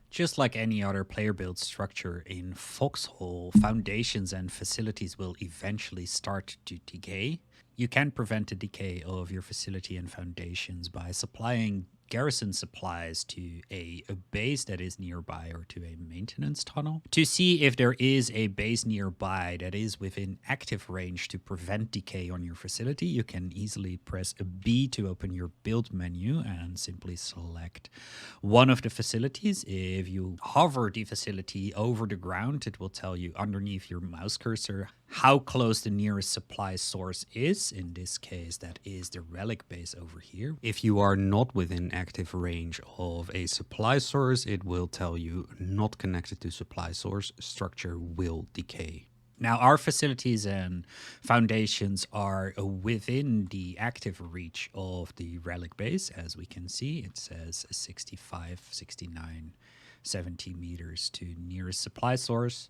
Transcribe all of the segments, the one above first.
Just like any other player-built structure in Foxhole, foundations and facilities will eventually start to decay. You can prevent the decay of your facility and foundations by supplying garrison supplies to a base that is nearby or to a maintenance tunnel. To see if there is a base nearby that is within active range to prevent decay on your facility, you can easily press a B to open your build menu and simply select one of the facilities. If you hover the facility over the ground, it will tell you underneath your mouse cursor how close the nearest supply source is. In this case, that is the relic base over here. If you are not within active range of a supply source, it will tell you not connected to supply source, structure will decay. Now, our facilities and foundations are within the active reach of the relic base. As we can see, it says 65, 69, 70 meters to nearest supply source,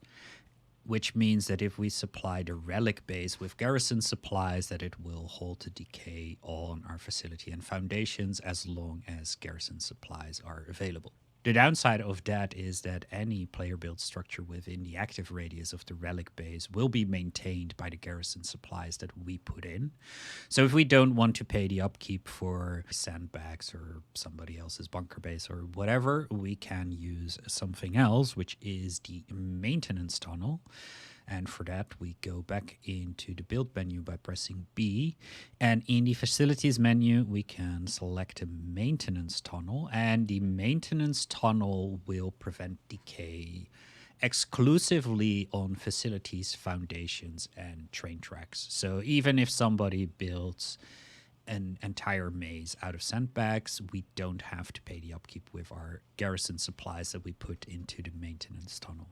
which means that if we supply the relic base with garrison supplies, that it will halt the decay on our facility and foundations as long as garrison supplies are available. The downside of that is that any player-built structure within the active radius of the relic base will be maintained by the garrison supplies that we put in. So if we don't want to pay the upkeep for sandbags or somebody else's bunker base or whatever, we can use something else, which is the maintenance tunnel. And for that, we go back into the build menu by pressing B. And in the facilities menu, we can select a maintenance tunnel. And the maintenance tunnel will prevent decay exclusively on facilities, foundations, and train tracks. So even if somebody builds an entire maze out of sandbags, we don't have to pay the upkeep with our garrison supplies that we put into the maintenance tunnel.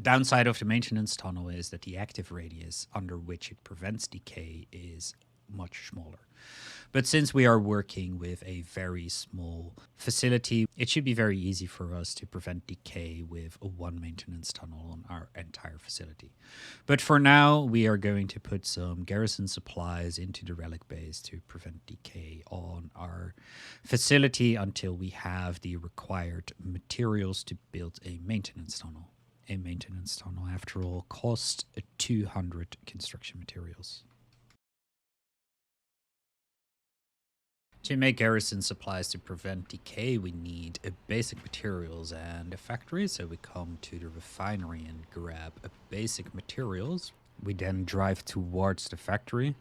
Downside of the maintenance tunnel is that the active radius under which it prevents decay is much smaller. But since we are working with a very small facility, it should be very easy for us to prevent decay with a one maintenance tunnel on our entire facility. But for now, we are going to put some garrison supplies into the relic base to prevent decay on our facility until we have the required materials to build a maintenance tunnel. A maintenance tunnel, after all, costs 200 construction materials. To make garrison supplies to prevent decay, we need basic materials and a factory. So we come to the refinery and grab basic materials. We then drive towards the factory.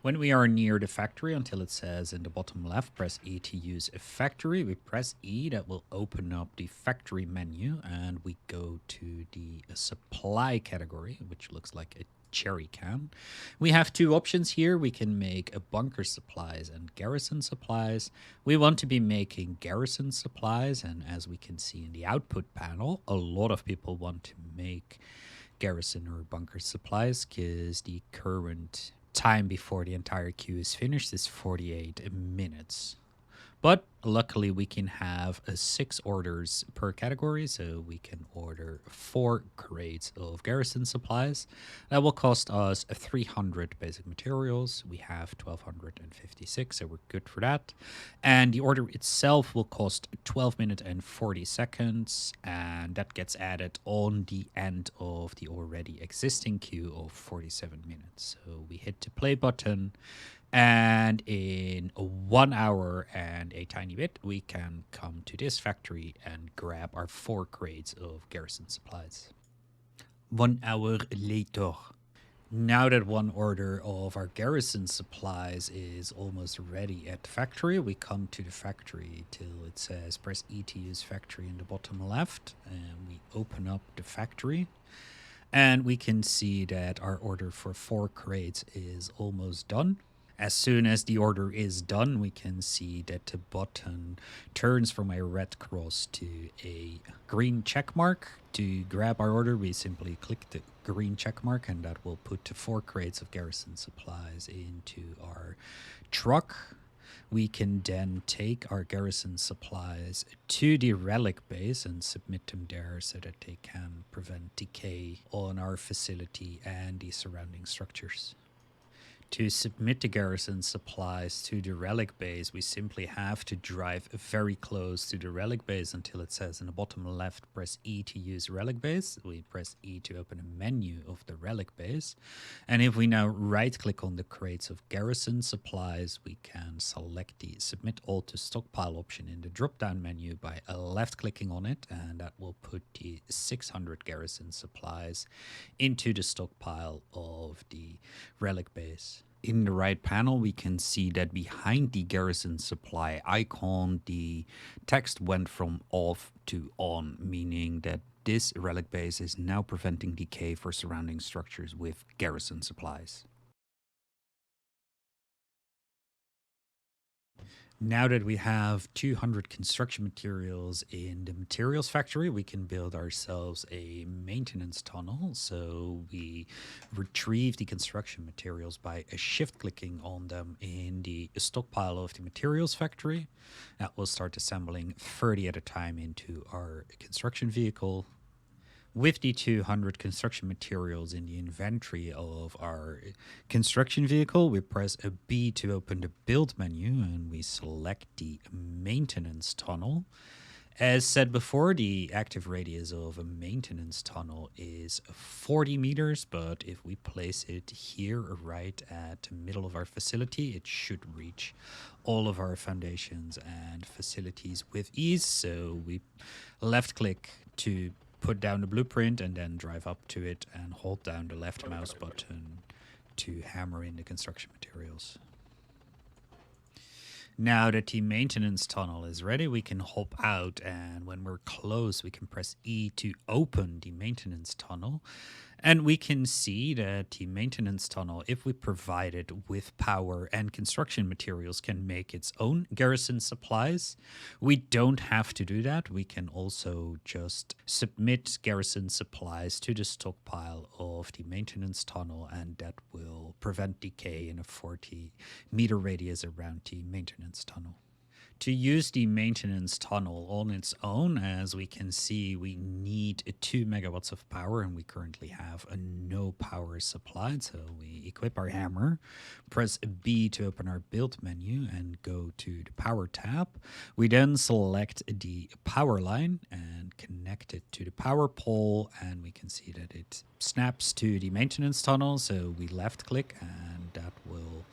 When we are near the factory, until it says in the bottom left, press E to use a factory. We press E, that will open up the factory menu, and we go to the supply category, which looks like a cherry can. We have two options here. We can make a bunker supplies and garrison supplies. We want to be making garrison supplies, and as we can see in the output panel, a lot of people want to make garrison or bunker supplies because the current time before the entire queue is finished is 48 minutes. But luckily we can have 6 orders per category, so we can order 4 crates of garrison supplies. That will cost us 300 basic materials. We have 1256, so we're good for that. And the order itself will cost 12 minutes and 40 seconds, and that gets added on the end of the already existing queue of 47 minutes. So we hit the play button, and in 1 hour and a tiny bit, we can come to this factory and grab our 4 crates of garrison supplies. 1 hour later. Now that one order of our garrison supplies is almost ready at the factory, we come to the factory till it says press E to use factory in the bottom left, and we open up the factory. And we can see that our order for 4 crates is almost done. As soon as the order is done, we can see that the button turns from a red cross to a green check mark. To grab our order, we simply click the green check mark, and that will put the 4 crates of garrison supplies into our truck. We can then take our garrison supplies to the relic base and submit them there so that they can prevent decay on our facility and the surrounding structures. To submit the Garrison supplies to the relic base, we simply have to drive very close to the relic base until it says in the bottom left, press E to use relic base. We press E to open a menu of the relic base. And if we now right click on the crates of Garrison supplies, we can select the submit all to stockpile option in the drop down menu by left clicking on it, and that will put the 600 Garrison supplies into the stockpile of the relic base. In the right panel, we can see that behind the Garrison supply icon, the text went from off to on, meaning that this relic base is now preventing decay for surrounding structures with Garrison supplies. Now that we have 200 construction materials in the materials factory, we can build ourselves a maintenance tunnel. So we retrieve the construction materials by shift clicking on them in the stockpile of the materials factory. That will start assembling 30 at a time into our construction vehicle. With the 200 construction materials in the inventory of our construction vehicle, we press a B to open the build menu and we select the maintenance tunnel. As said before, the active radius of a maintenance tunnel is 40 meters, but if we place it here right at the middle of our facility, it should reach all of our foundations and facilities with ease. So we left click to put down the blueprint and then drive up to it and hold down the left mouse button to hammer in the construction materials. Now that the maintenance tunnel is ready, we can hop out, and when we're close, we can press E to open the maintenance tunnel. And we can see that the maintenance tunnel, if we provide it with power and construction materials, can make its own Garrison supplies. We don't have to do that. We can also just submit Garrison supplies to the stockpile of the maintenance tunnel, and that will prevent decay in a 40-meter radius around the maintenance tunnel. To use the maintenance tunnel on its own, as we can see, we need 2 megawatts of power, and we currently have a no power supplied. So we equip our hammer, press B to open our build menu, and go to the power tab. We then select the power line and connect it to the power pole, and we can see that it snaps to the maintenance tunnel. So we left click, and that will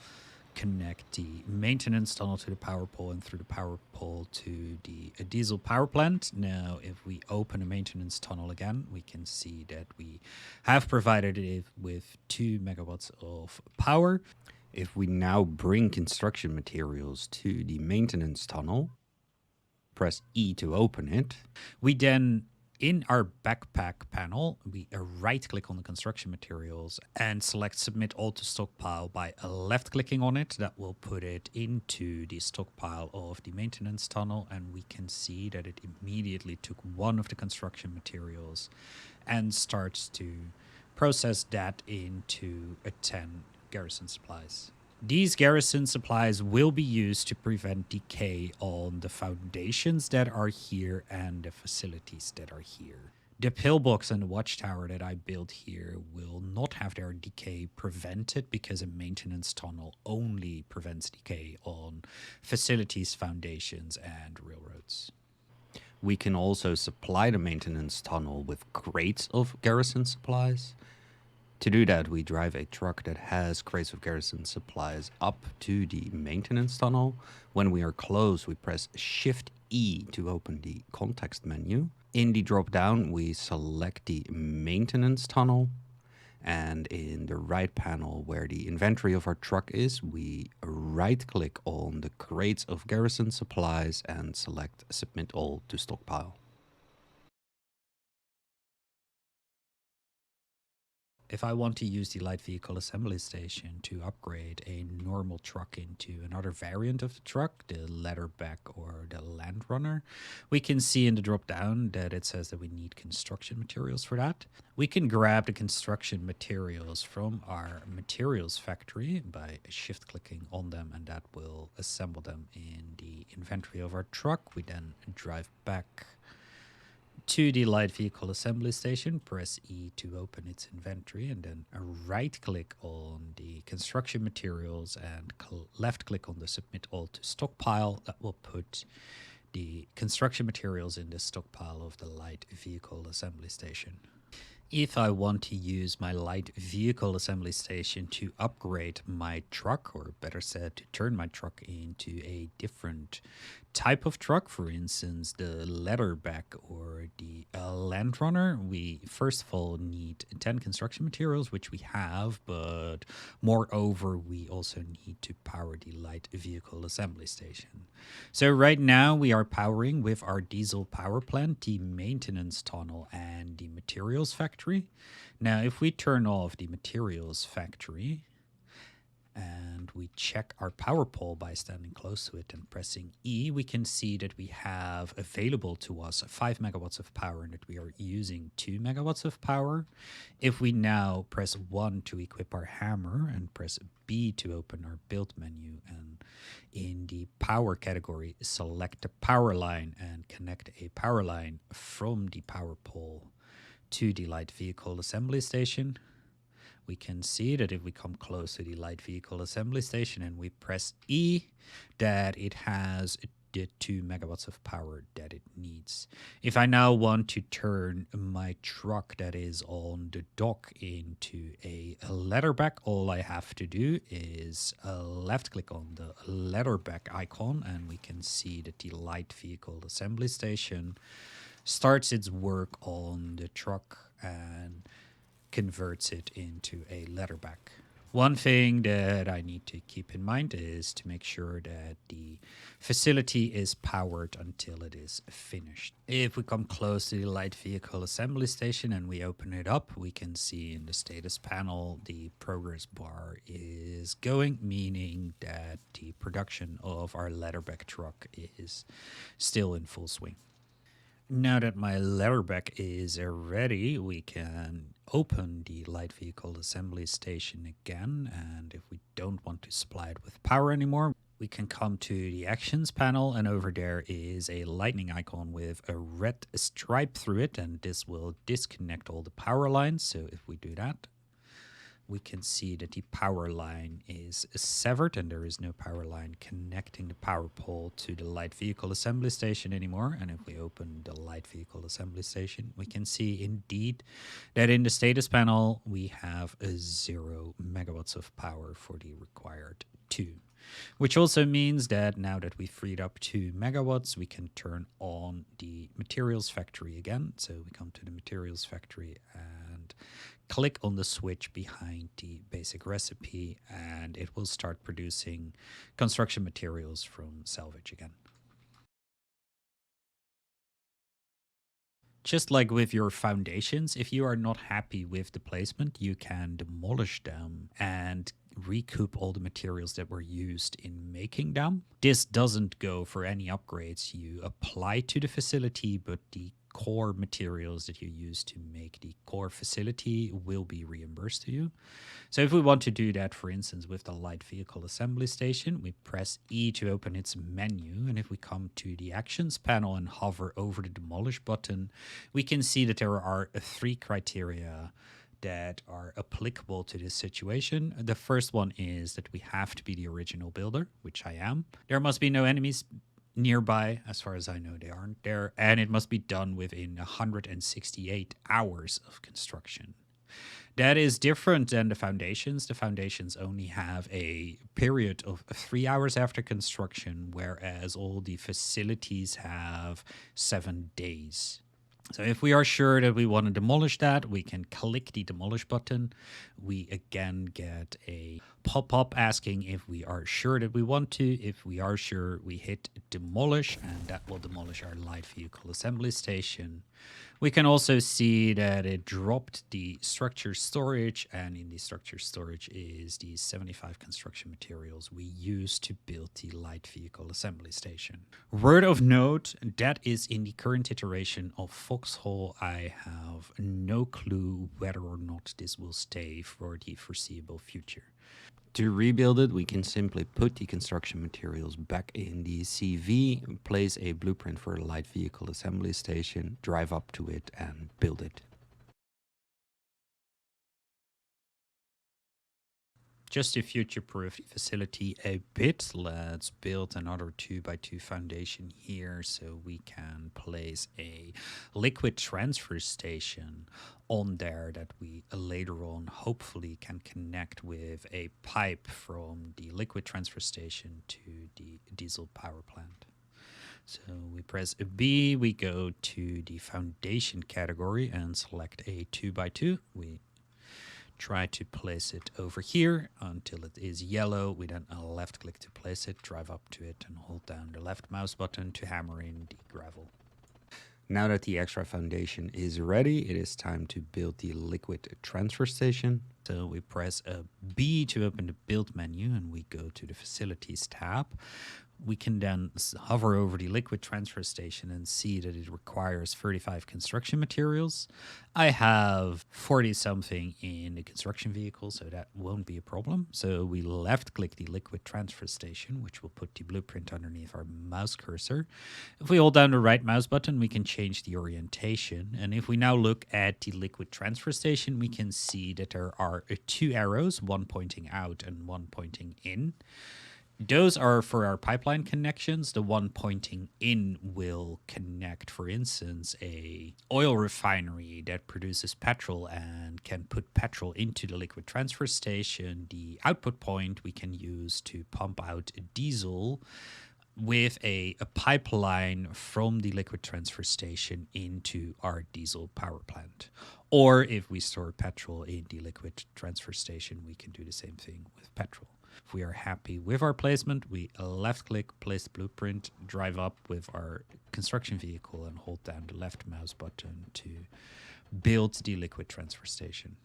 connect the maintenance tunnel to the power pole and through the power pole to the diesel power plant. Now, if we open a maintenance tunnel again, we can see that we have provided it with 2 megawatts of power. If we now bring construction materials to the maintenance tunnel, press E to open it, we then in our backpack panel, we right click on the construction materials and select submit all to stockpile by left clicking on it. That will put it into the stockpile of the maintenance tunnel, and we can see that it immediately took one of the construction materials and starts to process that into a 10 Garrison supplies. These Garrison supplies will be used to prevent decay on the foundations that are here and the facilities that are here. The pillbox and the watchtower that I built here will not have their decay prevented because a maintenance tunnel only prevents decay on facilities, foundations, and railroads. We can also supply the maintenance tunnel with crates of Garrison supplies. To do that, we drive a truck that has crates of Garrison supplies up to the maintenance tunnel. When we are close, we press Shift E to open the context menu. In the drop down, we select the maintenance tunnel. And in the right panel where the inventory of our truck is, we right click on the crates of Garrison supplies and select Submit All to Stockpile. If I want to use the light vehicle assembly station to upgrade a normal truck into another variant of the truck, the leatherback or the land runner, we can see in the drop down that it says that we need construction materials for that. We can grab the construction materials from our materials factory by shift clicking on them, and that will assemble them in the inventory of our truck. We then drive back to the light vehicle assembly station, press E to open its inventory, and then right click on the construction materials and left click on the submit all to stockpile. That will put the construction materials in the stockpile of the light vehicle assembly station. If I want to use my light vehicle assembly station to upgrade my truck, or better said, to turn my truck into a different type of truck, for instance, the leatherback or the Land Runner, we first of all need 10 construction materials, which we have, but moreover, we also need to power the light vehicle assembly station. So right now we are powering with our diesel power plant, the maintenance tunnel, and the materials factory. Now, if we turn off the materials factory, and we check our power pole by standing close to it and pressing E, we can see that we have available to us 5 megawatts of power and that we are using 2 megawatts of power. If we now press 1 to equip our hammer and press B to open our build menu, and in the power category, select the power line and connect a power line from the power pole to the light vehicle assembly station, we can see that if we come close to the light vehicle assembly station and we press E, that it has the 2 megawatts of power that it needs. If I now want to turn my truck that is on the dock into a leatherback, all I have to do is left click on the leatherback icon, and we can see that the light vehicle assembly station starts its work on the truck and converts it into a leatherback. One thing that I need to keep in mind is to make sure that the facility is powered until it is finished. If we come close to the light vehicle assembly station and we open it up, we can see in the status panel the progress bar is going, meaning that the production of our leatherback truck is still in full swing. Now that my leatherback is ready, we can open the light vehicle assembly station again. And if we don't want to supply it with power anymore, we can come to the actions panel, and over there is a lightning icon with a red stripe through it, and this will disconnect all the power lines. So if we do that, we can see that the power line is severed and there is no power line connecting the power pole to the light vehicle assembly station anymore. And if we open the light vehicle assembly station, we can see indeed that in the status panel, we have 0 megawatts of power for the required 2. Which also means that now that we freed up 2 megawatts, we can turn on the materials factory again. So we come to the materials factory and click on the switch behind the basic recipe, and it will start producing construction materials from salvage again. Just like with your foundations, if you are not happy with the placement, you can demolish them and recoup all the materials that were used in making them. This doesn't go for any upgrades you apply to the facility, but the core materials that you use to make the core facility will be reimbursed to you. So if we want to do that, for instance, with the light vehicle assembly station, we press E to open its menu. And if we come to the actions panel and hover over the demolish button, we can see that there are 3 criteria that are applicable to this situation. The first one is that we have to be the original builder, which I am. There must be no enemies nearby. As far as I know, they aren't there. And it must be done within 168 hours of construction. That is different than the foundations. The foundations only have a period of 3 hours after construction, whereas all the facilities have 7 days. So if we are sure that we want to demolish that, we can click the demolish button. We again get a pop-up asking if we are sure that we want to. If we are sure, we hit demolish, and that will demolish our light vehicle assembly station. We can also see that it dropped the structure storage, and in the structure storage is the 75 construction materials we use to build the light vehicle assembly station. Word of note, that is in the current iteration of Foxhole. I have no clue whether or not this will stay for the foreseeable future. To rebuild it, we can simply put the construction materials back in the CV, place a blueprint for a light vehicle assembly station, drive up to it, and build it. Just to future-proof the facility a bit, let's build another 2x2 foundation here so we can place a liquid transfer station on there that we later on hopefully can connect with a pipe from the liquid transfer station to the diesel power plant. So we press a B, we go to the foundation category and select a 2x2. We try to place it over here until it is yellow. We then left click to place it, drive up to it and hold down the left mouse button to hammer in the gravel. Now that the extra foundation is ready, it is time to build the liquid transfer station. So we press a B to open the build menu and we go to the facilities tab. We can then hover over the liquid transfer station and see that it requires 35 construction materials. I have 40 something in the construction vehicle, so that won't be a problem. So we left click the liquid transfer station, which will put the blueprint underneath our mouse cursor. If we hold down the right mouse button, we can change the orientation. And if we now look at the liquid transfer station, we can see that there are two arrows, one pointing out and one pointing in. Those are for our pipeline connections. The one pointing in will connect, for instance, a oil refinery that produces petrol and can put petrol into the liquid transfer station. The output point we can use to pump out diesel with a pipeline from the liquid transfer station into our diesel power plant. Or if we store petrol in the liquid transfer station, we can do the same thing with petrol. If we are happy with our placement, we left click, place the blueprint, drive up with our construction vehicle and hold down the left mouse button to build the liquid transfer station.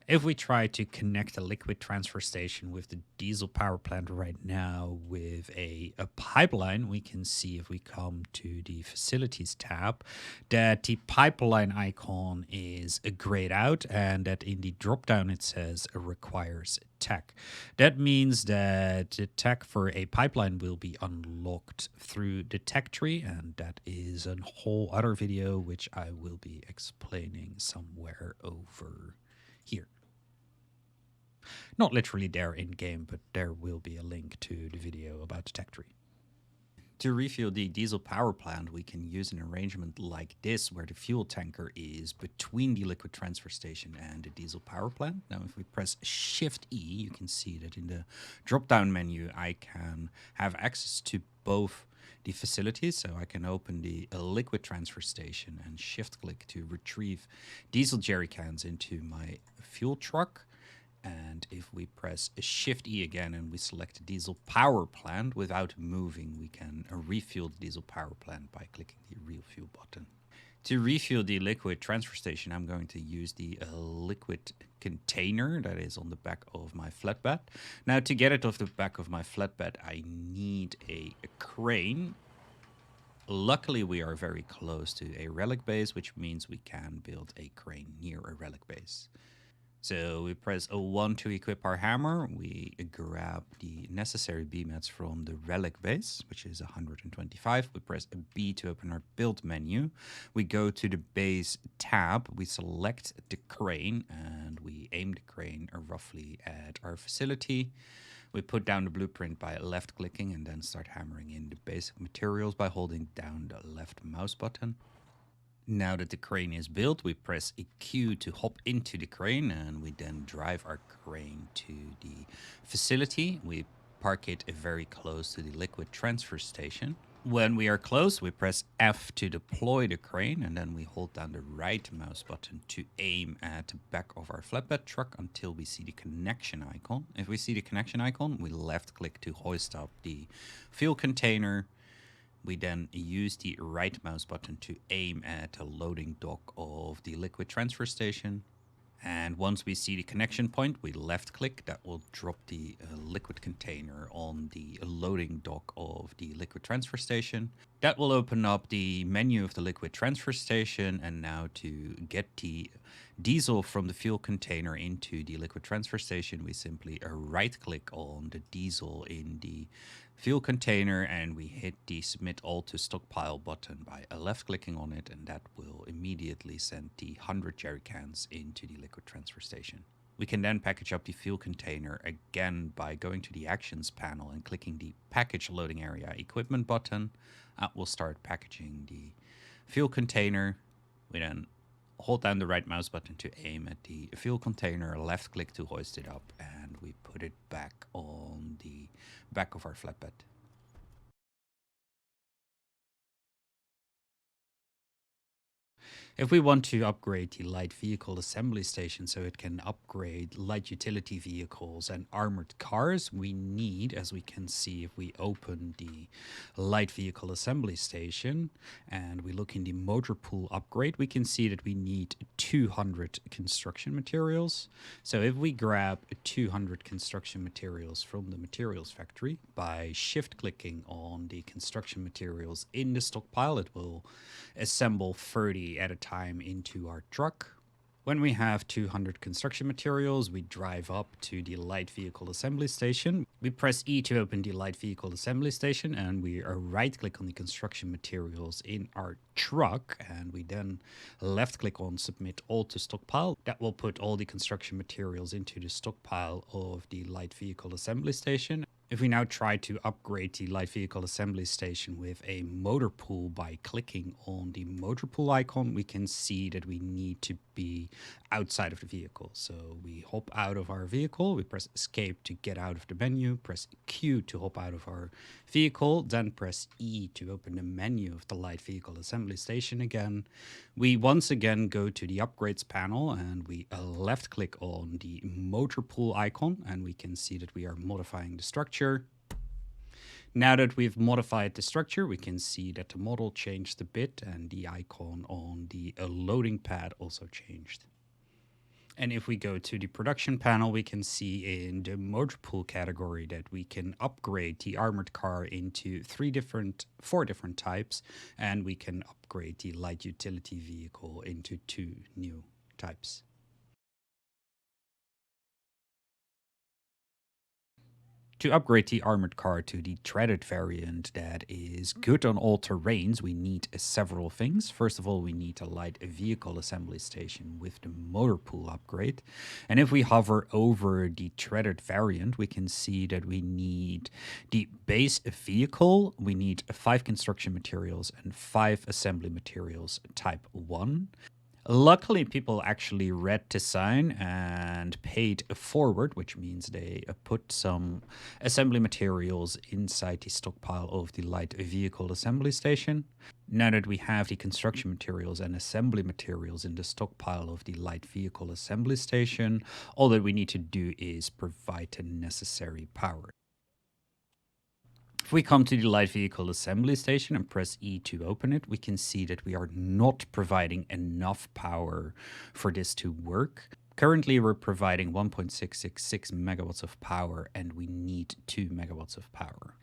If we try to connect a liquid transfer station with the diesel power plant right now with a pipeline, we can see if we come to the facilities tab that the pipeline icon is grayed out and that in the drop down it says requires tech. That means that the tech for a pipeline will be unlocked through the tech tree, and that is a whole other video which I will be explaining somewhere over here. Not literally there in game, but there will be a link to the video about the tech tree. To refuel the diesel power plant, we can use an arrangement like this, where the fuel tanker is between the liquid transfer station and the diesel power plant. Now, if we press Shift E, you can see that in the drop-down menu, I can have access to both the facilities. So I can open the liquid transfer station and shift-click to retrieve diesel jerry cans into my fuel truck. And if we press Shift E again and we select the diesel power plant without moving, we can refuel the diesel power plant by clicking the refuel button. To refuel the liquid transfer station, I'm going to use the liquid container that is on the back of my flatbed. Now, to get it off the back of my flatbed, I need a crane. Luckily, we are very close to a relic base, which means we can build a crane near a relic base. So we press O1 to equip our hammer. We grab the necessary B mats from the relic base, which is 125. We press a B to open our build menu. We go to the base tab. We select the crane and we aim the crane roughly at our facility. We put down the blueprint by left clicking and then start hammering in the basic materials by holding down the left mouse button. Now that the crane is built, we press a Q to hop into the crane and we then drive our crane to the facility. We park it very close to the liquid transfer station. When we are close, we press F to deploy the crane and then we hold down the right mouse button to aim at the back of our flatbed truck until we see the connection icon. If we see the connection icon, we left click to hoist up the fuel container. We then use the right mouse button to aim at the loading dock of the liquid transfer station. And once we see the connection point, we left click. That will drop the liquid container on the loading dock of the liquid transfer station. That will open up the menu of the liquid transfer station. And now to get the diesel from the fuel container into the liquid transfer station, we simply right click on the diesel in the fuel container and we hit the submit all to stockpile button by left clicking on it, and that will immediately send the 100 jerry cans into the liquid transfer station. We can then package up the fuel container again by going to the actions panel and clicking the package loading area equipment button. That will start packaging the fuel container. We then hold down the right mouse button to aim at the fuel container, left click to hoist it up, and we put it back on the back of our flatbed. If we want to upgrade the light vehicle assembly station so it can upgrade light utility vehicles and armored cars, we need, as we can see if we open the light vehicle assembly station and we look in the motor pool upgrade, we can see that we need 200 construction materials. So if we grab 200 construction materials from the materials factory by shift clicking on the construction materials in the stockpile, it will assemble 30 at a time into our truck. When we have 200 construction materials, we drive up to the light vehicle assembly station. We press E to open the light vehicle assembly station and we right click on the construction materials in our truck, and we then left click on submit all to stockpile. That will put all the construction materials into the stockpile of the light vehicle assembly station. If we now try to upgrade the light vehicle assembly station with a motor pool by clicking on the motor pool icon, we can see that we need to be outside of the vehicle. So we hop out of our vehicle, we press escape to get out of the menu, press Q to hop out of our vehicle, then press E to open the menu of the light vehicle assembly station again. We once again go to the upgrades panel and we left click on the motor pool icon, and we can see that we are modifying the structure. Now that we've modified the structure, we can see that the model changed a bit and the icon on the loading pad also changed. And if we go to the production panel, we can see in the motor pool category that we can upgrade the armored car into four different types, and we can upgrade the light utility vehicle into 2 new types. To upgrade the armored car to the treaded variant that is good on all terrains, we need several things. First of all, we need a light vehicle assembly station with the motor pool upgrade. And if we hover over the treaded variant, we can see that we need the base vehicle, we need 5 construction materials and 5 assembly materials type 1. Luckily, people actually read the sign and paid forward, which means they put some assembly materials inside the stockpile of the light vehicle assembly station. Now that we have the construction materials and assembly materials in the stockpile of the light vehicle assembly station, all that we need to do is provide the necessary power. If we come to the light vehicle assembly station and press E to open it, we can see that we are not providing enough power for this to work. Currently, we're providing 1.666 megawatts of power and we need 2 megawatts of power.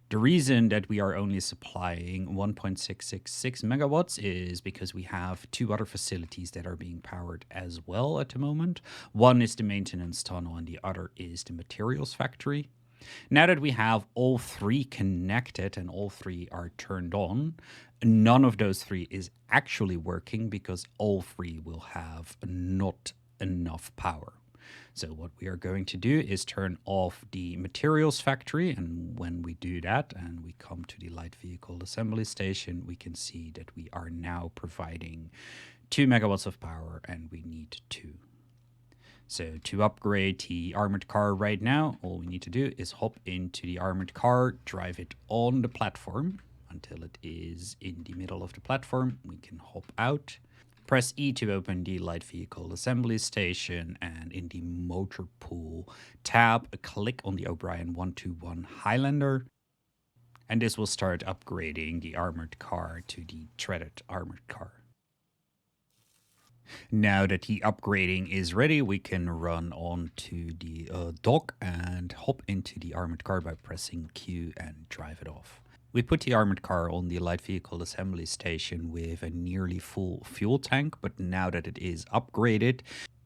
The reason that we are only supplying 1.666 megawatts is because we have 2 other facilities that are being powered as well at the moment. One is the maintenance tunnel and the other is the materials factory. Now that we have all 3 connected and all 3 are turned on, none of those 3 is actually working because all 3 will have not enough power. So what we are going to do is turn off the materials factory, and when we do that and we come to the light vehicle assembly station, we can see that we are now providing 2 megawatts of power and we need 2. So to upgrade the armored car right now, all we need to do is hop into the armored car, drive it on the platform until it is in the middle of the platform. We can hop out, press E to open the light vehicle assembly station, and in the motor pool tab, click on the O'Brien 121 Highlander. And this will start upgrading the armored car to the treaded armored car. Now that the upgrading is ready, we can run on to the dock and hop into the armored car by pressing Q and drive it off. We put the armored car on the light vehicle assembly station with a nearly full fuel tank, but now that it is upgraded,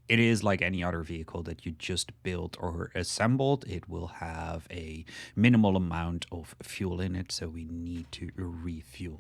it is like any other vehicle that you just built or assembled. It will have a minimal amount of fuel in it, so we need to refuel.